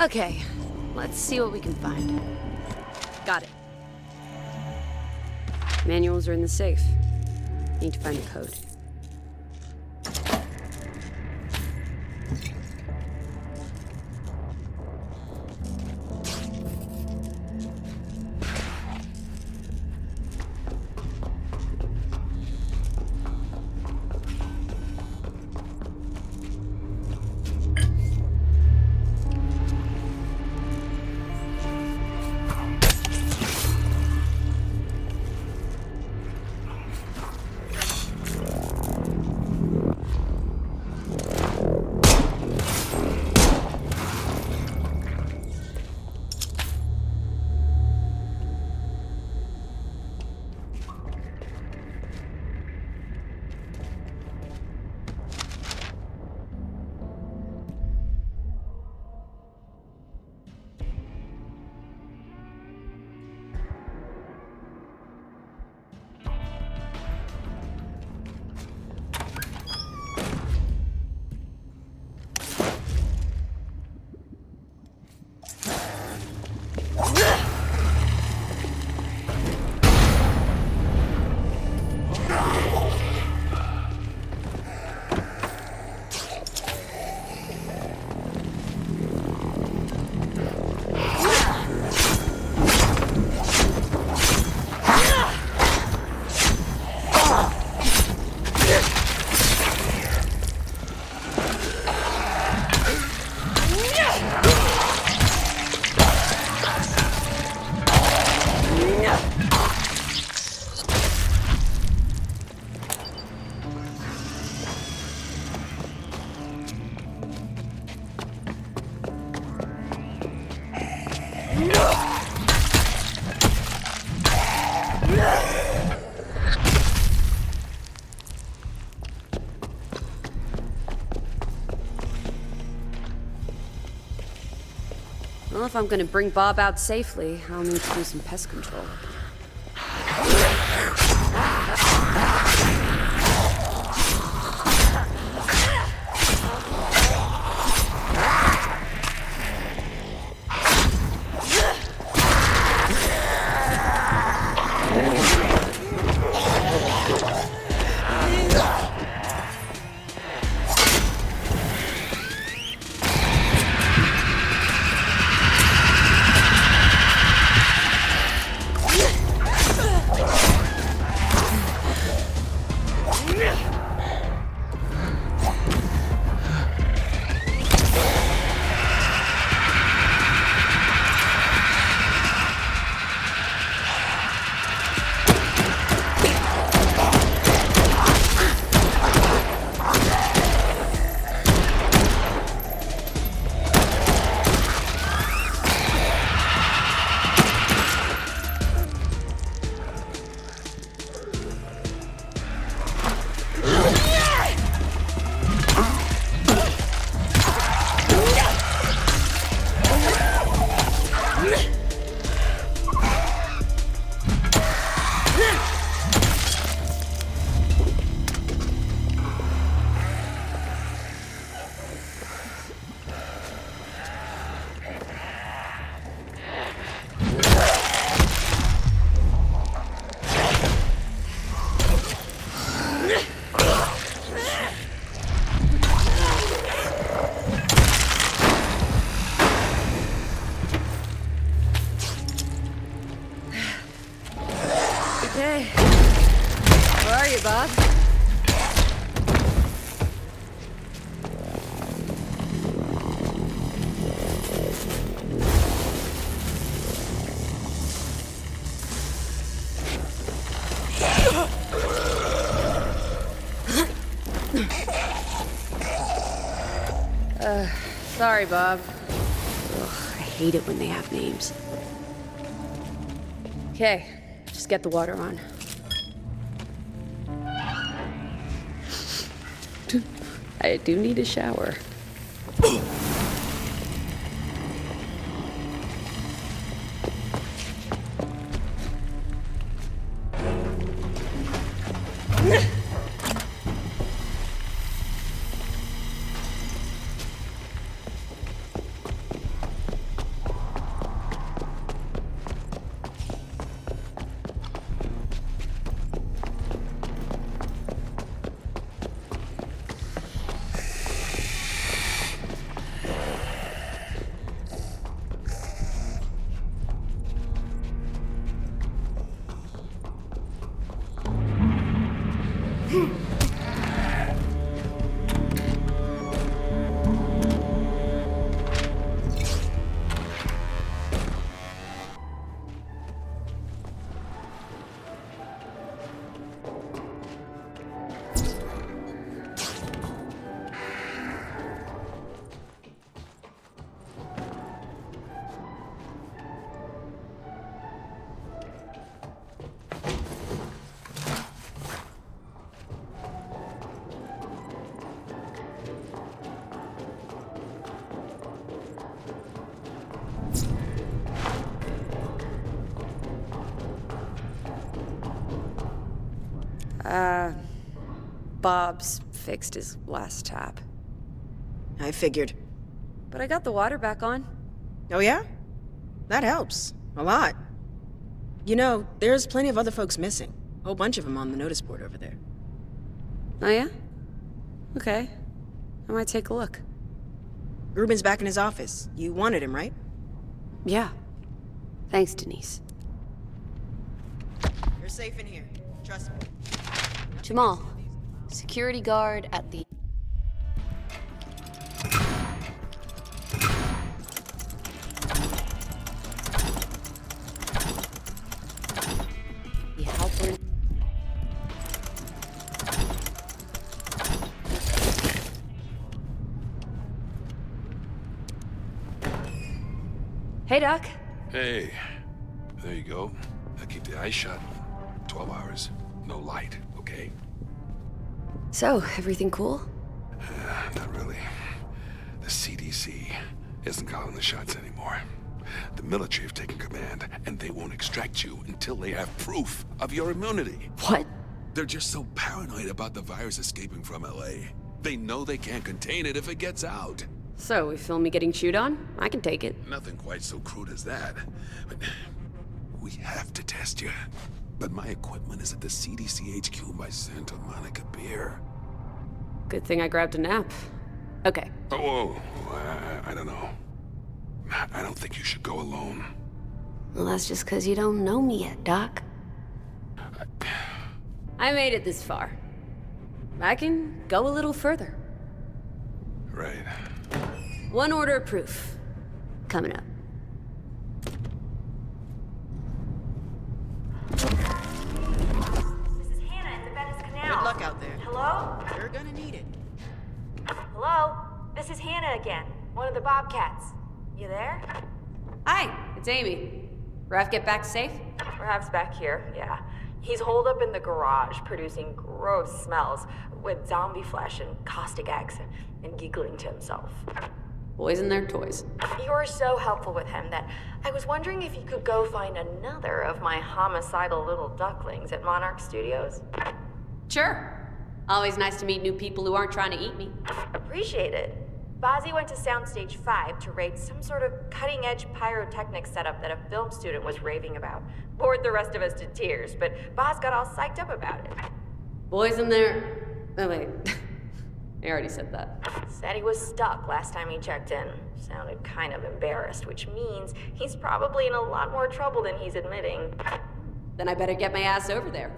Okay, let's see what we can find. Got it. Manuals are in the safe. Need to find the code. Well, if I'm gonna bring Bob out safely, I'll need to do some pest control. Okay. Where are you, Bob? Sorry, Bob. Ugh, I hate it when they have names. Okay, just get the water on. I do need a shower. Bob's fixed his last tap. I figured. But I got the water back on. Oh yeah? That helps. A lot. You know, there's plenty of other folks missing. A whole bunch of them on the notice board over there. Oh yeah? Okay. I might take a look. Ruben's back in his office. You wanted him, right? Yeah. Thanks, Denise. You're safe in here. Trust me. Jamal, security guard at the... The helper... Hey, Doc. Hey, there you go. Now keep the eyes shut. 12 hours, no light, okay? So, everything cool? Not really. The CDC isn't calling the shots anymore. The military have taken command, and they won't extract you until they have proof of your immunity. What? They're just so paranoid about the virus escaping from LA. They know they can't contain it if it gets out. So, we film me getting chewed on? I can take it. Nothing quite so crude as that. But we have to test you. But my equipment is at the CDC HQ by Santa Monica Pier. Good thing I grabbed a nap. Okay. Oh, I don't know. I don't think you should go alone. Well, that's just because you don't know me yet, Doc. I made it this far. I can go a little further. Right. One order of proof. Coming up. This is Hannah at the Venice Canal. Good luck out there. Hello? You're gonna need it. Hello? This is Hannah again, one of the Bobcats. You there? Hi, it's Amy. Raph get back safe? Perhaps back here, yeah. He's holed up in the garage, producing gross smells with zombie flesh and caustic eggs and giggling to himself. Boys and their toys. You were so helpful with him that I was wondering if you could go find another of my homicidal little ducklings at Monarch Studios. Sure. Always nice to meet new people who aren't trying to eat me. Appreciate it. Bozzy went to Soundstage 5 to raid some sort of cutting-edge pyrotechnic setup that a film student was raving about. Bored the rest of us to tears, but Boz got all psyched up about it. Boys and their... Oh, wait. I already said that. Said he was stuck last time he checked in. Sounded kind of embarrassed, which means he's probably in a lot more trouble than he's admitting. Then I better get my ass over there.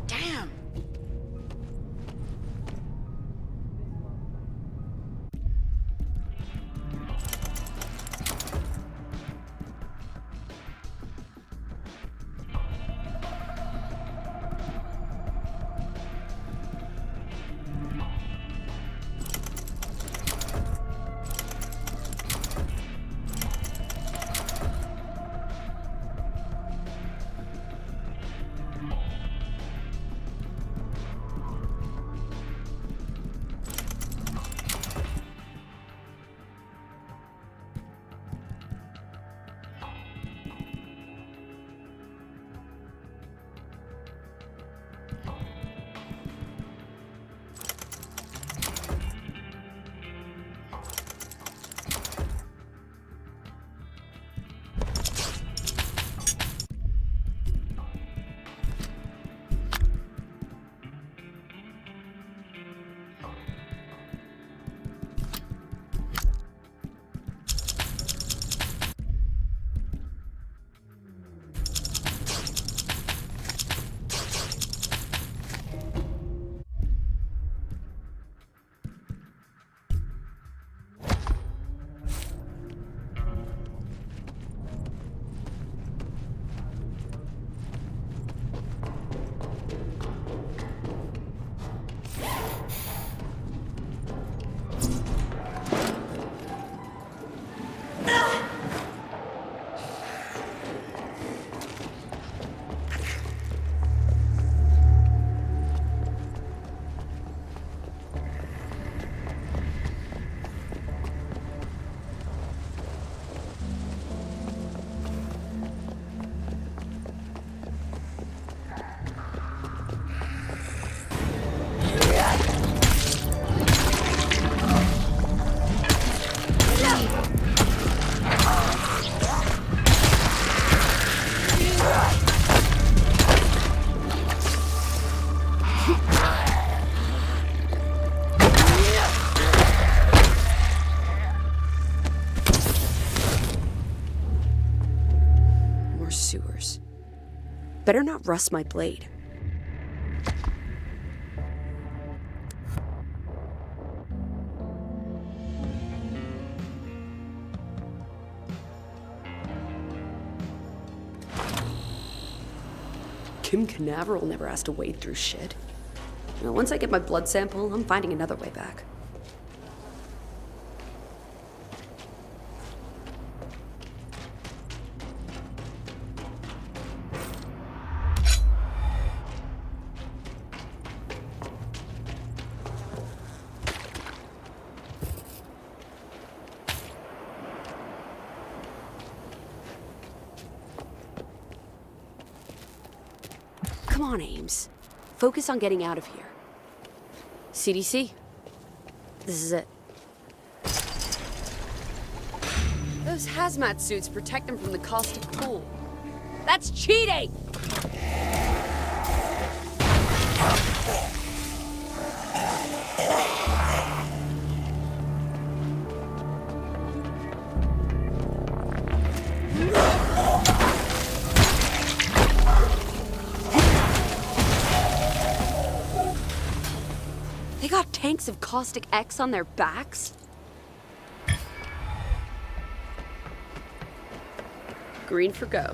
Damn! Better not rust my blade. Kim Canaveral never has to wade through shit. You know, once I get my blood sample, I'm finding another way back. Come on, Ames. Focus on getting out of here. CDC. This is it. Those hazmat suits protect them from the caustic pool. That's cheating! They got tanks of caustic X on their backs? Green for go.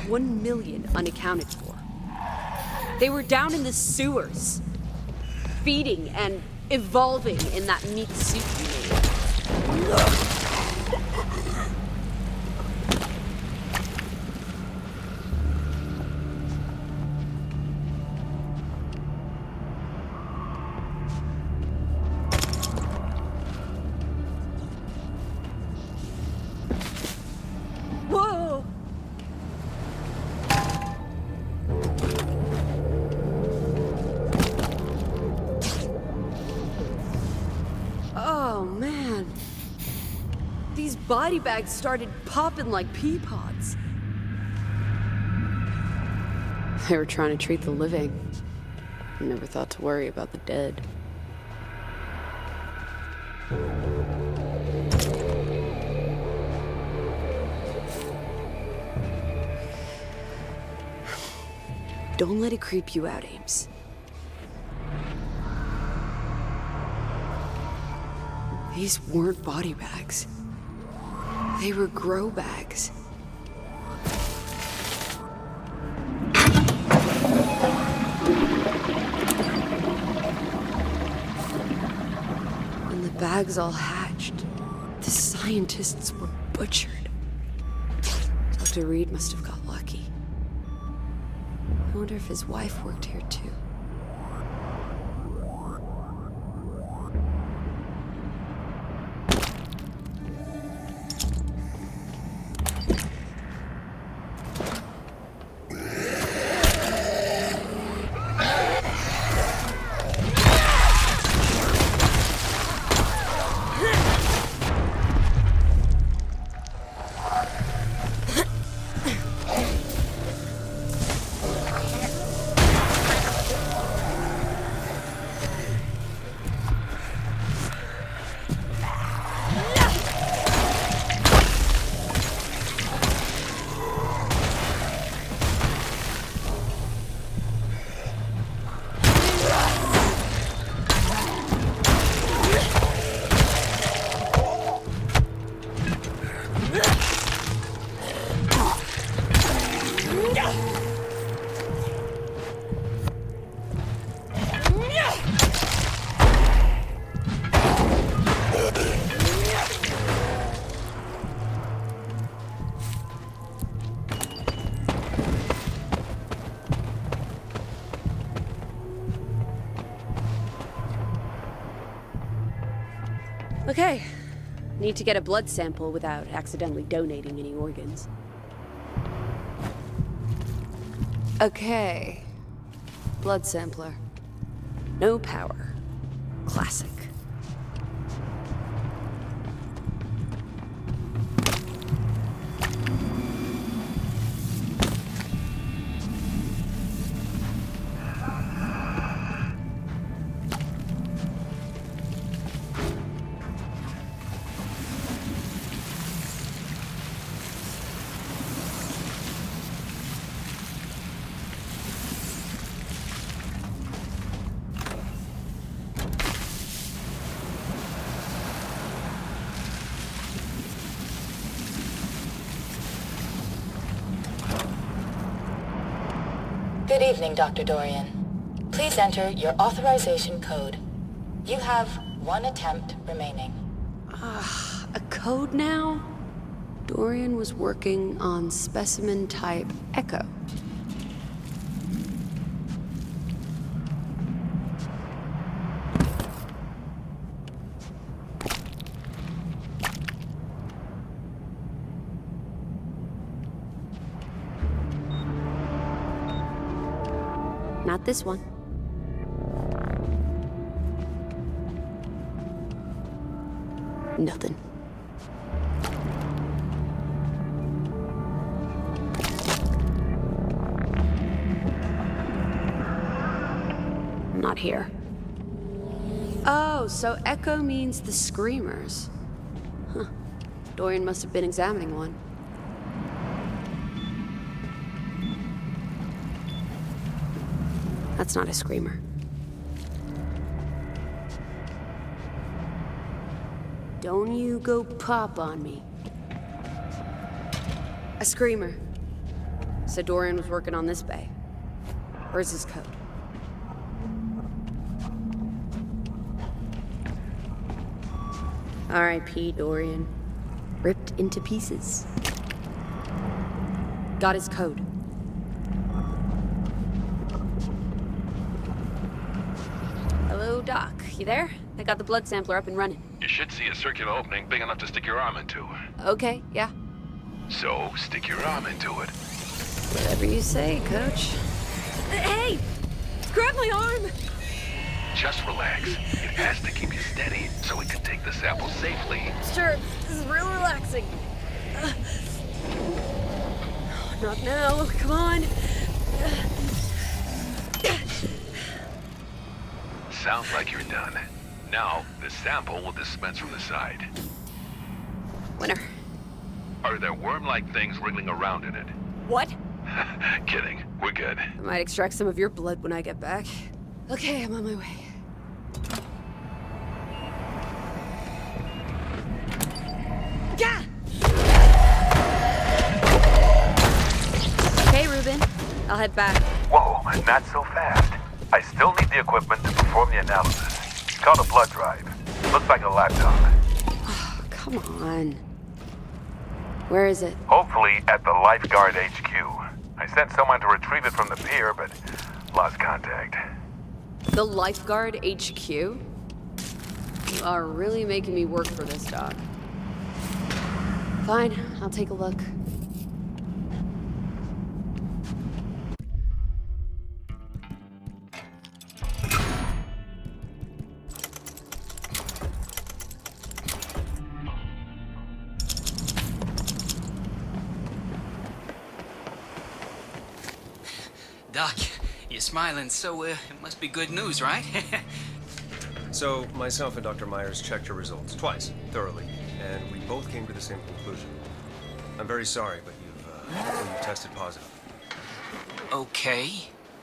$1 million unaccounted for. They were down in the sewers, feeding and evolving in that meat suit you made. Whoa! Oh, man. These body bags started popping like pea pods. They were trying to treat the living. Never thought to worry about the dead. Don't let it creep you out, Ames. These weren't body bags. They were grow bags. When the bags all hatched, the scientists were butchered. Dr. Reed must have got lucky. I wonder if his wife worked here too. Okay. Need to get a blood sample without accidentally donating any organs. Okay. Blood sampler. No power. Classic. Good evening, Dr. Dorian. Please enter your authorization code. You have 1 attempt remaining. A code now? Dorian was working on specimen type Echo. Not this one. Nothing. Not here. Oh, so Echo means the Screamers. Huh. Dorian must have been examining one. That's not a Screamer. Don't you go pop on me. A Screamer. So Dorian was working on this bay. Where's his code? R.I.P. Dorian. Ripped into pieces. Got his code. Hello, Doc. You there? I got the blood sampler up and running. You should see a circular opening big enough to stick your arm into. Okay, yeah. So, stick your arm into it. Whatever you say, Coach. Hey! Grab my arm! Just relax. It has to keep you steady so we can take the sample safely. Sure, this is real relaxing. Not now, come on. Sounds like you're done. Now, the sample will dispense from the side. Winner. Are there worm-like things wriggling around in it? What? Kidding. We're good. I might extract some of your blood when I get back. Okay, I'm on my way. Gah! Okay, Ruben. I'll head back. Whoa, not so fast. I still need the equipment to perform the analysis. It's called a blood drive. Looks like a laptop. Oh, come on. Where is it? Hopefully at the Lifeguard HQ. I sent someone to retrieve it from the pier, but lost contact. The Lifeguard HQ? You are really making me work for this, Doc. Fine, I'll take a look. Doc, you're smiling, so it must be good news, right? So, myself and Dr. Myers checked your results twice, thoroughly, and we both came to the same conclusion. I'm very sorry, but you've tested positive. Okay.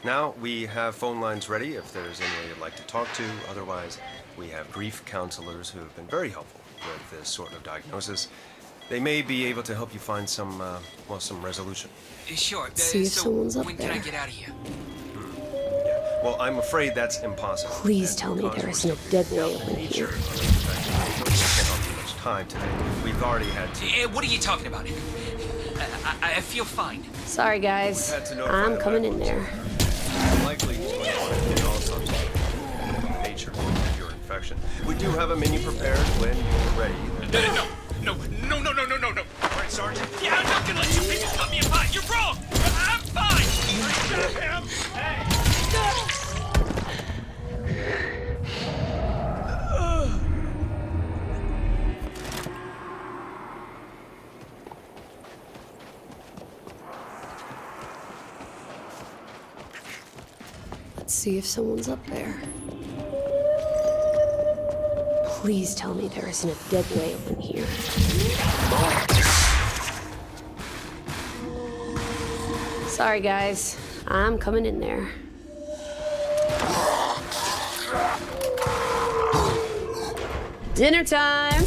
Now, we have phone lines ready if there's anyone you'd like to talk to. Otherwise, we have grief counselors who have been very helpful with this sort of diagnosis. They may be able to help you find some resolution. Sure. See if so someone's up when there. can I get out of here? Yeah. Well, I'm afraid that's impossible. Please And tell me because there we're isn't a still dead figuring whale out the in nature here. of the infection, we can't have too much time today. We've already had to. What are you talking about? I feel fine. Sorry, guys. We've had to notify I'm the coming in medical there. authorities. Likely he's going to want to get all sorts of the nature of your infection. We do have a menu prepared when you're ready. No. All right, Sergeant. Yeah, I'm not gonna let you people put me apart. You're wrong. I'm fine. Let's see if someone's up there. Please tell me there isn't a dead whale in here. Sorry, guys. I'm coming in there. Dinner time!